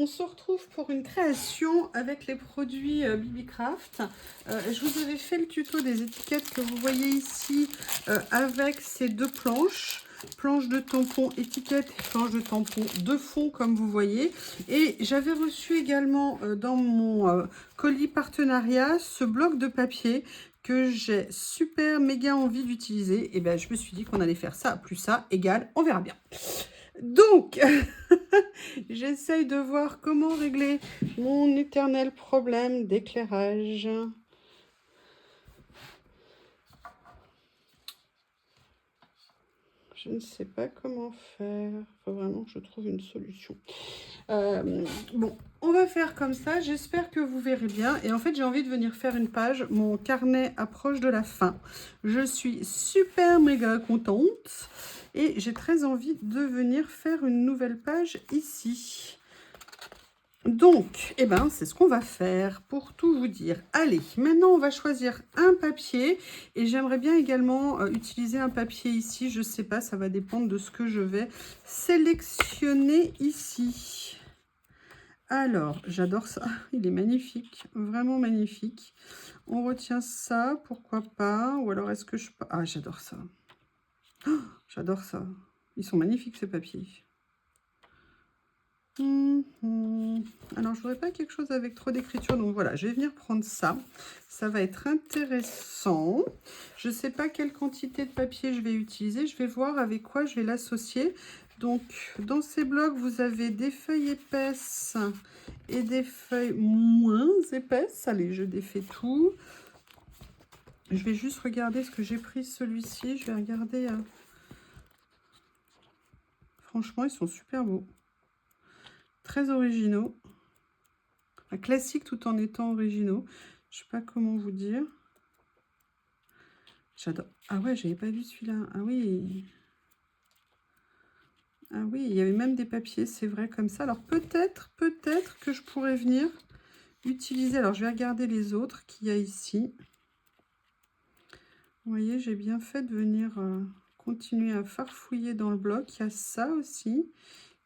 on se retrouve pour une création avec les produits Bibicraft. Je vous avais fait le tuto des étiquettes que vous voyez ici avec ces deux planches. Planche de tampon étiquette et planche de tampon de fond comme vous voyez. Et j'avais reçu également dans mon colis partenariat ce bloc de papier que j'ai super méga envie d'utiliser. Et ben je me suis dit qu'on allait faire ça plus ça égale, on verra bien. Donc, j'essaye de voir comment régler mon éternel problème d'éclairage. Je ne sais pas comment faire. Il faut vraiment que je trouve une solution. Bon, on va faire comme ça. J'espère que vous verrez bien. Et en fait, j'ai envie de venir faire une page. Mon carnet approche de la fin. Je suis super méga contente. Et j'ai très envie de venir faire une nouvelle page ici. Donc, eh ben, c'est ce qu'on va faire pour tout vous dire. Allez, maintenant, on va choisir un papier. Et j'aimerais bien également utiliser un papier ici. Je ne sais pas, ça va dépendre de ce que je vais sélectionner ici. Alors, j'adore ça. Il est magnifique, vraiment magnifique. On retient ça, pourquoi pas. Ou alors, est-ce que je... Ah, j'adore ça. Oh, j'adore ça. Ils sont magnifiques, ces papiers. Alors, je voudrais pas quelque chose avec trop d'écriture. Donc, voilà, je vais venir prendre ça. Ça va être intéressant. Je ne sais pas quelle quantité de papier je vais utiliser. Je vais voir avec quoi je vais l'associer. Donc, dans ces blocs, vous avez des feuilles épaisses et des feuilles moins épaisses. Allez, je défais tout. Je vais juste regarder ce que j'ai pris celui-ci. Je vais regarder. Franchement, ils sont super beaux. Très originaux. Classique tout en étant originaux. Je sais pas comment vous dire. J'adore. Ah ouais, j'avais pas vu celui-là. Ah oui. Ah oui, il y avait même des papiers, c'est vrai, comme ça. Alors peut-être que je pourrais venir utiliser. Alors je vais regarder les autres qu'il y a ici. Vous voyez, j'ai bien fait de venir continuer à farfouiller dans le bloc. Il y a ça aussi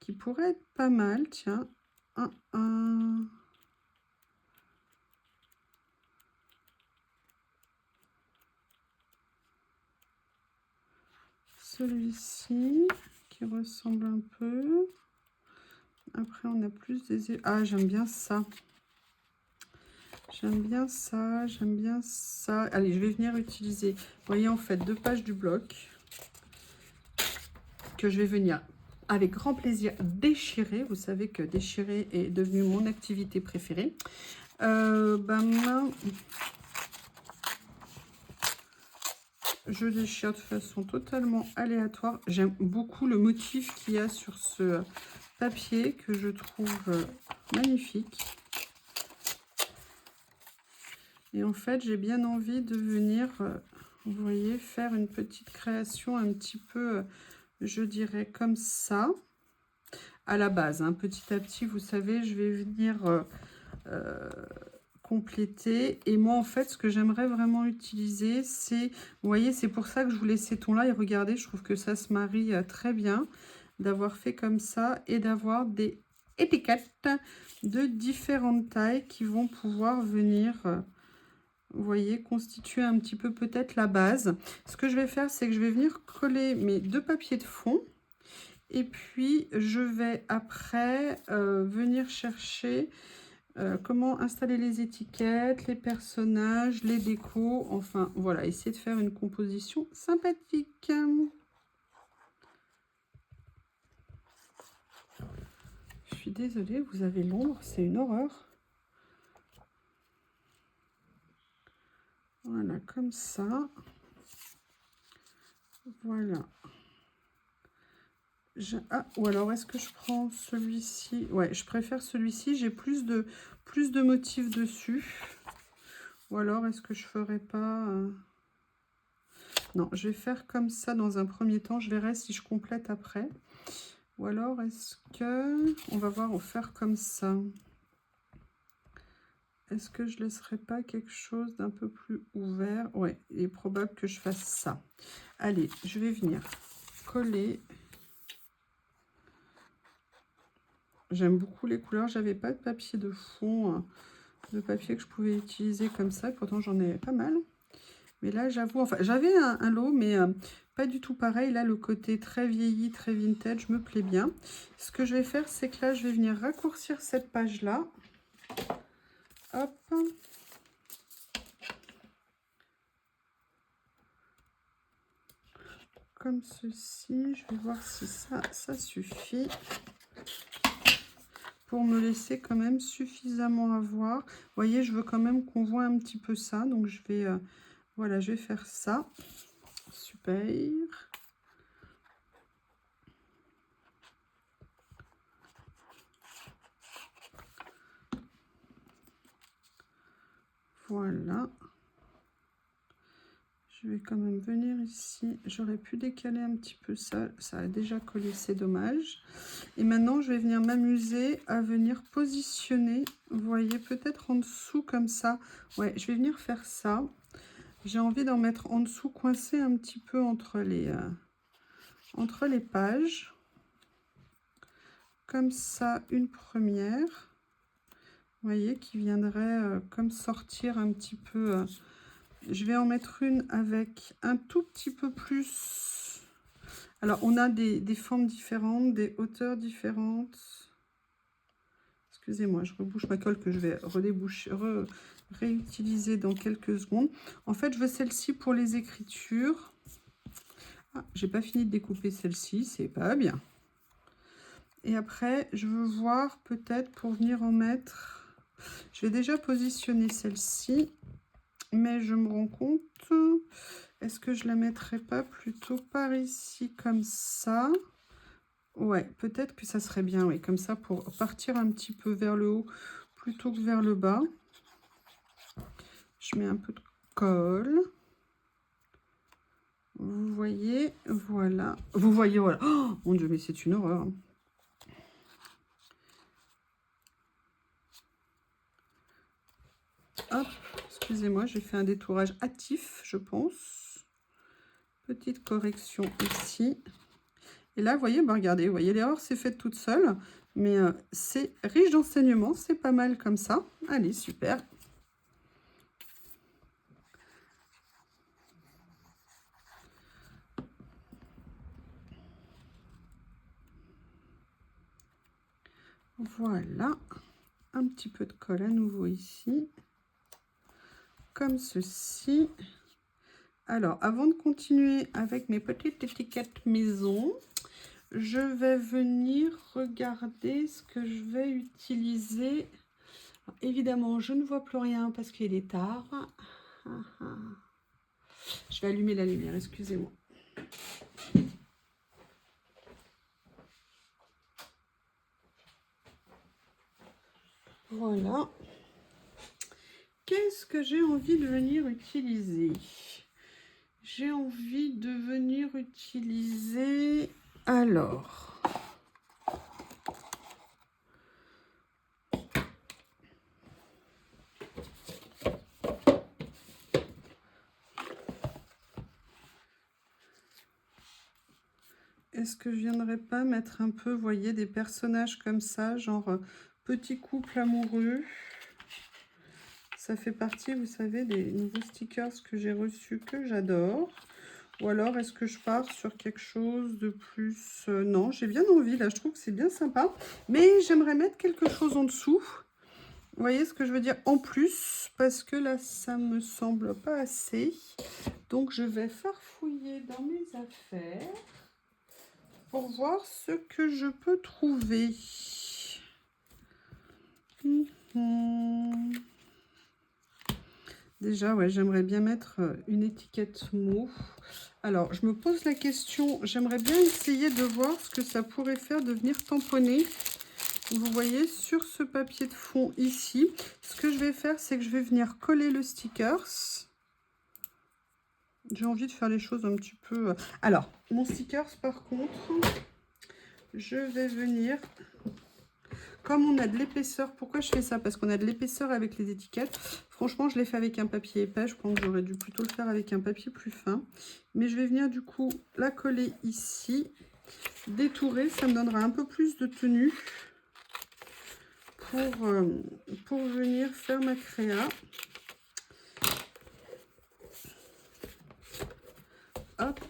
qui pourrait être pas mal. Tiens, celui-ci qui ressemble un peu. Après, on a plus des... Ah, j'aime bien ça. J'aime bien ça, j'aime bien ça. Allez, je vais venir utiliser, vous voyez, en fait, 2 pages du bloc que je vais venir, avec grand plaisir, déchirer. Vous savez que déchirer est devenu mon activité préférée. Je déchire de façon totalement aléatoire. J'aime beaucoup le motif qu'il y a sur ce papier que je trouve magnifique. Et en fait, j'ai bien envie de venir, vous voyez, faire une petite création un petit peu, je dirais, comme ça, à la base. Hein. Petit à petit, vous savez, je vais venir compléter. Et moi, en fait, ce que j'aimerais vraiment utiliser, c'est, vous voyez, c'est pour ça que je voulais ces tons-là. Et regardez, je trouve que ça se marie très bien d'avoir fait comme ça et d'avoir des étiquettes de différentes tailles qui vont pouvoir venir... vous voyez, constituer un petit peu peut-être la base. Ce que je vais faire, c'est que je vais venir coller mes 2 papiers de fond. Et puis, je vais après venir chercher comment installer les étiquettes, les personnages, les décos. Enfin, voilà, essayer de faire une composition sympathique. Je suis désolée, vous avez l'ombre, c'est une horreur. Voilà, comme ça. Voilà. Ah, ou alors est-ce que je prends celui-ci? Ouais, je préfère celui-ci. J'ai plus de motifs dessus. Ou alors est-ce que je ferais pas... Non, je vais faire comme ça dans un premier temps. Je verrai si je complète après. Ou alors est-ce que... On va voir, on va faire comme ça. Est-ce que je laisserai pas quelque chose d'un peu plus ouvert? Ouais, il est probable que je fasse ça. Allez, je vais venir coller... J'aime beaucoup les couleurs. J'avais pas de papier de fond, de papier que je pouvais utiliser comme ça. Pourtant, j'en ai pas mal. Mais là, j'avoue, enfin, j'avais un lot, mais pas du tout pareil. Là, le côté très vieilli, très vintage me plaît bien. Ce que je vais faire, c'est que là, je vais venir raccourcir cette page-là. Hop. Comme ceci. Je vais voir si ça suffit. Pour me laisser quand même suffisamment avoir. Vous voyez, je veux quand même qu'on voit un petit peu ça. Donc, je vais, voilà, je vais faire ça. Super. Voilà. Je vais quand même venir ici. J'aurais pu décaler un petit peu ça. Ça a déjà collé, c'est dommage. Et maintenant, je vais venir m'amuser à venir positionner. Vous voyez, peut-être en dessous comme ça. Ouais, je vais venir faire ça. J'ai envie d'en mettre en dessous, coincé un petit peu entre les pages. Comme ça, une première. Vous voyez, qui viendrait comme sortir un petit peu... je vais en mettre une avec un tout petit peu plus. Alors, on a des formes différentes, des hauteurs différentes. Excusez-moi, je rebouche ma colle que je vais réutiliser dans quelques secondes. En fait, je veux celle-ci pour les écritures. Ah, j'ai pas fini de découper celle-ci, c'est pas bien. Et après, je veux voir peut-être pour venir en mettre... Je vais déjà positionner celle-ci. Mais je me rends compte, est-ce que je la mettrais pas plutôt par ici, comme ça? Ouais, peut-être que ça serait bien, oui, comme ça, pour partir un petit peu vers le haut, plutôt que vers le bas. Je mets un peu de colle. Vous voyez, voilà. Vous voyez, voilà. Oh, mon Dieu, mais c'est une horreur. Hop, excusez-moi, j'ai fait un détourage hâtif, je pense. Petite correction ici. Et là, vous voyez, bah regardez, vous voyez, l'erreur s'est faite toute seule. Mais c'est riche d'enseignements, c'est pas mal comme ça. Allez, super. Voilà. Un petit peu de colle à nouveau ici. Comme ceci. Alors, avant de continuer avec mes petites étiquettes maison, je vais venir regarder ce que je vais utiliser. Alors, évidemment, je ne vois plus rien parce qu'il est tard. Je vais allumer la lumière, excusez-moi. Voilà. Qu'est-ce que j'ai envie de venir utiliser? J'ai envie de venir utiliser... Alors... Est-ce que je viendrais pas mettre un peu, vous voyez, des personnages comme ça, genre petit couple amoureux? Ça fait partie, vous savez, des nouveaux stickers que j'ai reçus, que j'adore. Ou alors, est-ce que je pars sur quelque chose de plus... non, j'ai bien envie, là, je trouve que c'est bien sympa. Mais j'aimerais mettre quelque chose en dessous. Vous voyez ce que je veux dire? En plus, parce que là, ça me semble pas assez. Donc, je vais farfouiller dans mes affaires pour voir ce que je peux trouver. Déjà, ouais, j'aimerais bien mettre une étiquette mot. Alors, je me pose la question, j'aimerais bien essayer de voir ce que ça pourrait faire de venir tamponner. Vous voyez, sur ce papier de fond ici, ce que je vais faire, c'est que je vais venir coller le stickers. J'ai envie de faire les choses un petit peu... Alors, mon stickers, par contre, je vais venir... Comme on a de l'épaisseur, pourquoi je fais ça? Parce qu'on a de l'épaisseur avec les étiquettes. Franchement, je l'ai fait avec un papier épais. Je pense que j'aurais dû plutôt le faire avec un papier plus fin. Mais je vais venir du coup la coller ici. Détourer, ça me donnera un peu plus de tenue. pour venir faire ma créa. Hop.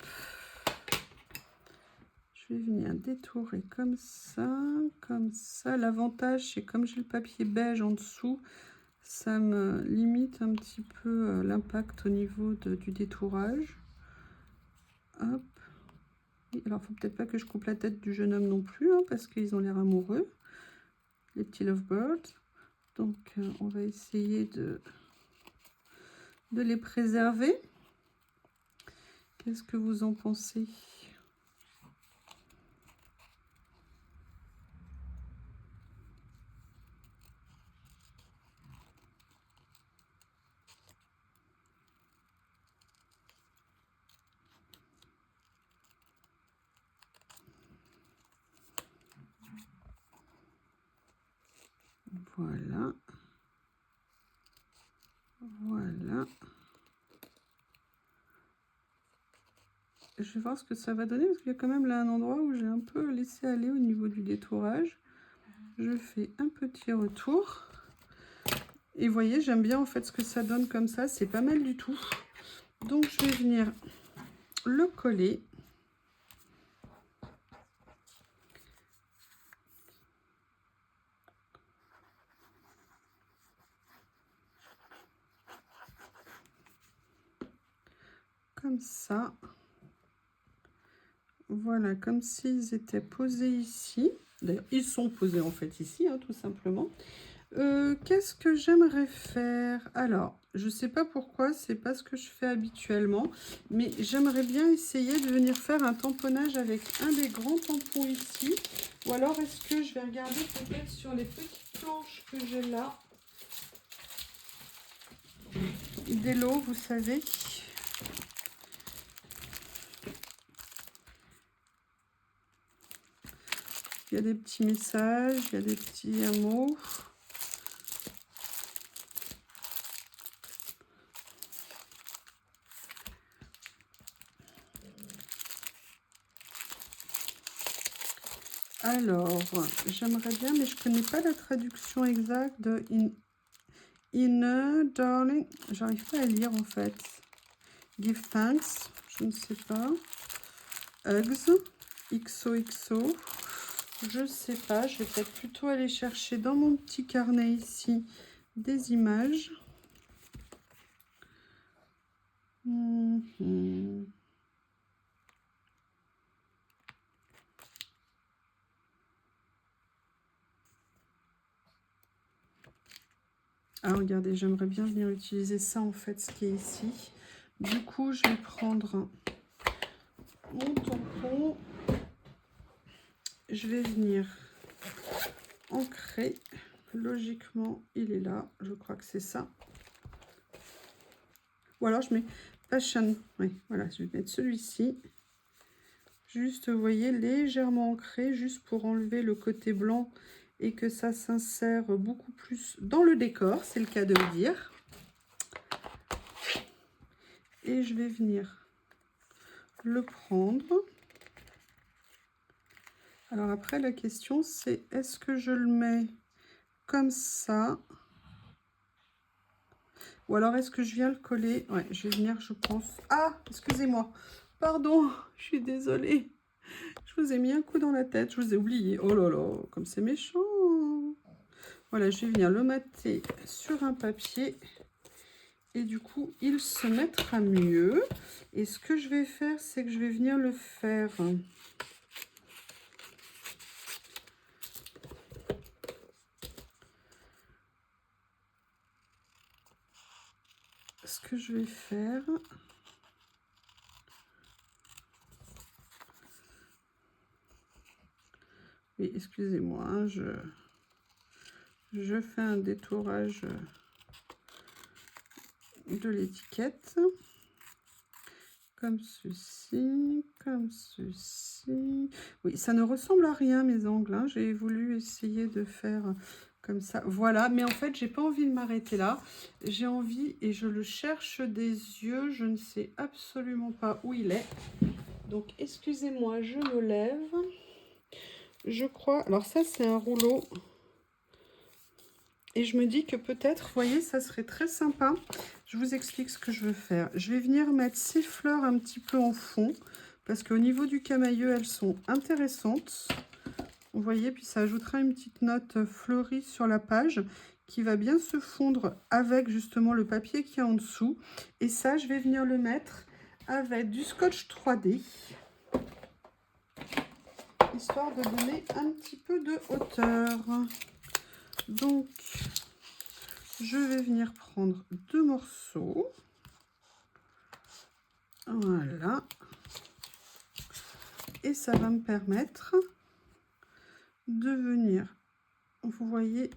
Je vais venir détourer comme ça, comme ça. L'avantage, c'est comme j'ai le papier beige en dessous, ça me limite un petit peu l'impact au niveau du détourage. Hop. Alors, faut peut-être pas que je coupe la tête du jeune homme non plus, hein, parce qu'ils ont l'air amoureux, les petits lovebirds. Donc, on va essayer de les préserver. Qu'est-ce que vous en pensez ? Voilà. Voilà. Je vais voir ce que ça va donner, parce qu'il y a quand même là un endroit où j'ai un peu laissé aller au niveau du détourage. Je fais un petit retour. Et vous voyez, j'aime bien en fait ce que ça donne comme ça. C'est pas mal du tout. Donc, je vais venir le coller. Comme ça. Voilà, comme s'ils étaient posés ici. D'ailleurs, ils sont posés en fait ici, hein, tout simplement. Qu'est-ce que j'aimerais faire? Alors, je ne sais pas pourquoi, c'est pas ce que je fais habituellement, mais j'aimerais bien essayer de venir faire un tamponnage avec un des grands tampons ici. Ou alors, est-ce que je vais regarder peut-être sur les petites planches que j'ai là. Des lots, vous savez. Il y a des petits messages, il y a des petits mots. Alors, j'aimerais bien, mais je ne connais pas la traduction exacte de Inner Darling. J'arrive pas à lire en fait. Give thanks, je ne sais pas. Hugs, XOXO. Je sais pas, je vais peut-être plutôt aller chercher dans mon petit carnet ici des images. Ah, regardez, j'aimerais bien venir utiliser ça, en fait, ce qui est ici. Du coup, je vais prendre mon tampon. Je vais venir ancrer. Logiquement, il est là. Je crois que c'est ça. Ou alors, je mets Passion. Oui, voilà, je vais mettre celui-ci. Juste, vous voyez, légèrement ancré, juste pour enlever le côté blanc et que ça s'insère beaucoup plus dans le décor, c'est le cas de le dire. Et je vais venir le prendre. Alors après, la question, c'est est-ce que je le mets comme ça? Ou alors, est-ce que je viens le coller? Ouais, je vais venir, je pense. Ah, excusez-moi. Pardon, je suis désolée. Je vous ai mis un coup dans la tête, je vous ai oublié. Oh là là, comme c'est méchant. Voilà, je vais venir le mater sur un papier. Et du coup, il se mettra mieux. Et ce que je vais faire, c'est que je vais venir le faire. Ce que je vais faire... Oui, excusez-moi, hein, je fais un détourage de l'étiquette. Comme ceci, comme ceci. Oui, ça ne ressemble à rien, mes ongles. Hein. J'ai voulu essayer de faire comme ça. Voilà, mais en fait, j'ai pas envie de m'arrêter là. J'ai envie, et je le cherche des yeux. Je ne sais absolument pas où il est. Donc, excusez-moi, je me lève. Je crois... Alors ça, c'est un rouleau. et je me dis que peut-être, vous voyez, ça serait très sympa. Je vous explique ce que je veux faire. Je vais venir mettre ces fleurs un petit peu en fond, parce qu'au niveau du camailleux, elles sont intéressantes. Vous voyez, puis ça ajoutera une petite note fleurie sur la page qui va bien se fondre avec justement le papier qui est en dessous. Et ça, je vais venir le mettre avec du scotch 3D, histoire de donner un petit peu de hauteur. Donc, je vais venir prendre 2 morceaux. Voilà. Et ça va me permettre de venir, vous voyez,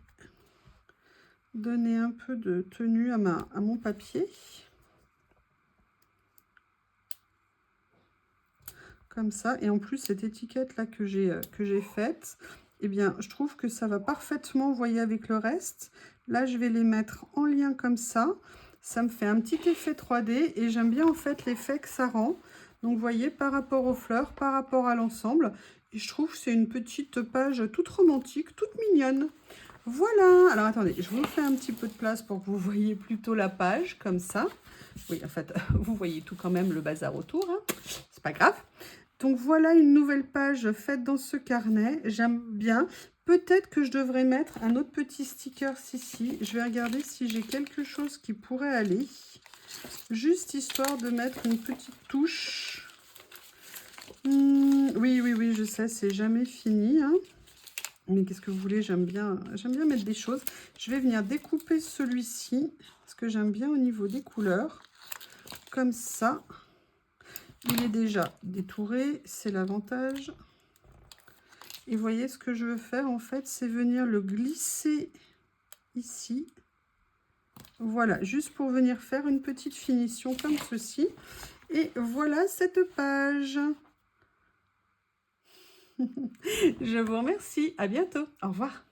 donner un peu de tenue à mon papier. Comme ça. Et en plus, cette étiquette là que j'ai faite, eh bien, je trouve que ça va parfaitement, vous voyez, avec le reste. Là, je vais les mettre en lien comme ça. Ça me fait un petit effet 3D et j'aime bien en fait l'effet que ça rend. Donc, vous voyez, par rapport aux fleurs, par rapport à l'ensemble. Et je trouve que c'est une petite page toute romantique, toute mignonne. Voilà. Alors, attendez, je vous fais un petit peu de place pour que vous voyez plutôt la page, comme ça. Oui, en fait, vous voyez tout quand même le bazar autour, hein. C'est pas grave. Donc voilà une nouvelle page faite dans ce carnet. J'aime bien. Peut-être que je devrais mettre un autre petit sticker ici. Je vais regarder si j'ai quelque chose qui pourrait aller. Juste histoire de mettre une petite touche. Oui, je sais, c'est jamais fini, hein. Mais qu'est-ce que vous voulez, j'aime bien mettre des choses. Je vais venir découper celui-ci, parce que j'aime bien au niveau des couleurs. Comme ça. Il est déjà détouré, c'est l'avantage. Et vous voyez, ce que je veux faire, en fait, c'est venir le glisser ici. Voilà, juste pour venir faire une petite finition comme ceci. Et voilà cette page. Je vous remercie. À bientôt. Au revoir.